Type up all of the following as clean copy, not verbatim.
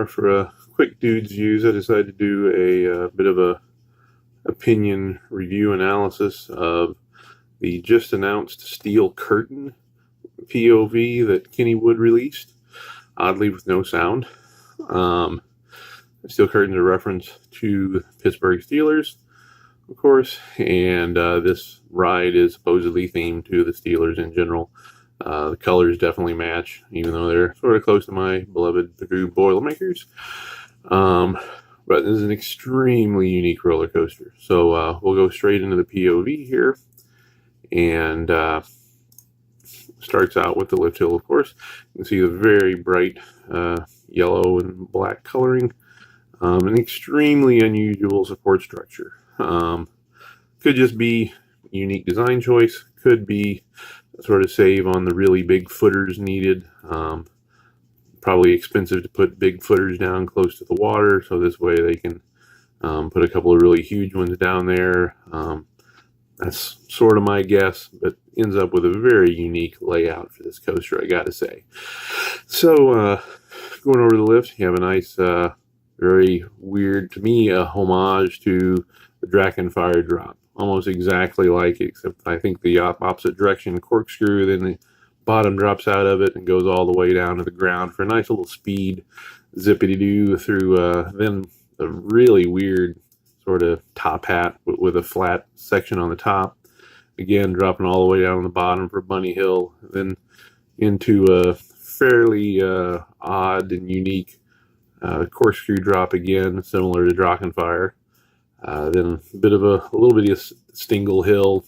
are for a quick dude's views. I decided to do a bit of a opinion review analysis of the just announced steel curtain POV that Kennywood released, oddly with no sound. Steel curtains are a reference to the Pittsburgh Steelers, of course, and this ride is supposedly themed to the Steelers in general. The colors definitely match, even though they're sort of close to my beloved Purdue Boilermakers. But this is an extremely unique roller coaster. So we'll go straight into the POV here, and starts out with the lift hill, of course. You can see the very bright yellow and black coloring. An extremely unusual support structure. Could just be unique design choice. Could be sort of save on the really big footers needed. Probably expensive to put big footers down close to the water, so this way they can put a couple of really huge ones down there. That's sort of my guess, but ends up with a very unique layout for this coaster, I gotta say. So going over the lift, you have a nice very weird, to me, a homage to the Drachen Fire drop. Almost exactly like it, except I think the opposite direction corkscrew, then the bottom drops out of it and goes all the way down to the ground for a nice little speed zippity-doo through then a really weird sort of top hat with a flat section on the top. Again, dropping all the way down on the bottom for Bunny Hill, then into a fairly odd and unique corkscrew drop again, similar to Drachen Fire. Then a little bit of Stingle Hill,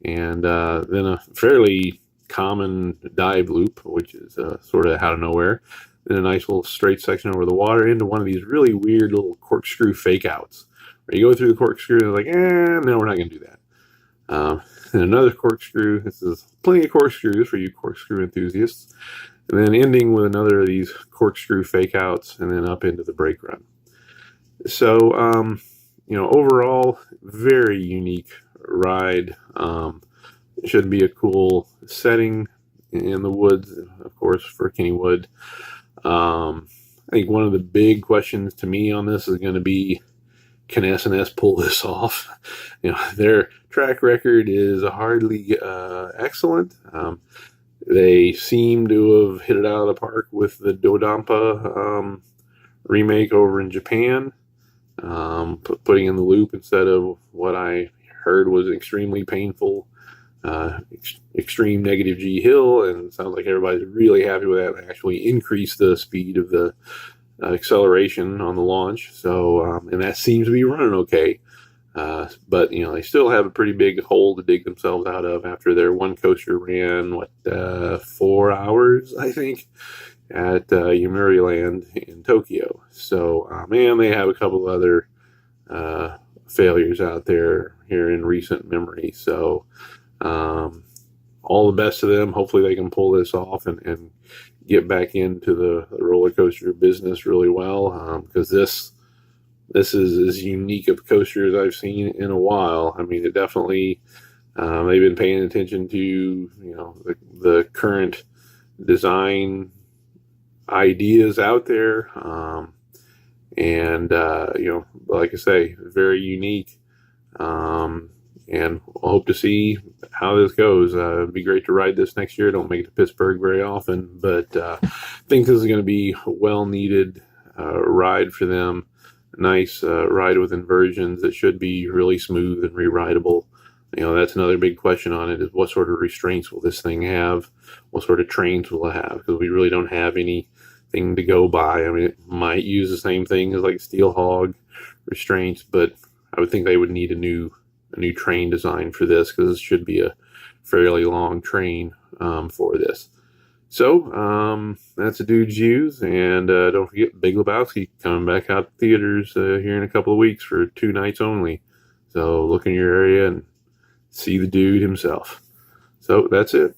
and then a fairly common dive loop, which is sort of out of nowhere. Then a nice little straight section over the water into one of these really weird little corkscrew fake outs, where you go through the corkscrew and like, no, we're not going to do that. And another corkscrew. This is plenty of corkscrews for you corkscrew enthusiasts. And then ending with another of these corkscrew fake outs, and then up into the brake run. So, overall, very unique ride. It should be a cool setting in the woods, of course, for Kennywood. I think one of the big questions to me on this is going to be, can S&S pull this off? Their track record is hardly excellent. They seem to have hit it out of the park with the Dodonpa remake over in Japan, putting in the loop instead of what I heard was an extremely painful extreme negative G hill, and it sounds like everybody's really happy with that. They actually increased the speed of the acceleration on the launch, so and that seems to be running okay. But they still have a pretty big hole to dig themselves out of after their one coaster ran 4 hours, I think, at Yomiuri Land in Tokyo. So they have a couple other failures out there here in recent memory. So all the best to them. Hopefully they can pull this off and get back into the roller coaster business really well, because this is as unique of a coaster as I've seen in a while. I mean, it definitely, they've been paying attention to, the current design ideas out there. Like I say, very unique. And we'll hope to see how this goes. It'd be great to ride this next year. Don't make it to Pittsburgh very often, but I think this is going to be a well-needed ride for them. Nice ride with inversions that should be really smooth and re-rideable. That's another big question on it, is what sort of restraints will this thing have? What sort of trains will it have? Because we really don't have anything to go by. I mean, it might use the same thing as like Steel Hog restraints, but I would think they would need a new train design for this, because this should be a fairly long train for this. So that's a dude's views, and don't forget Big Lebowski coming back out to theaters here in a couple of weeks for 2 nights only. So look in your area and see the dude himself. So that's it.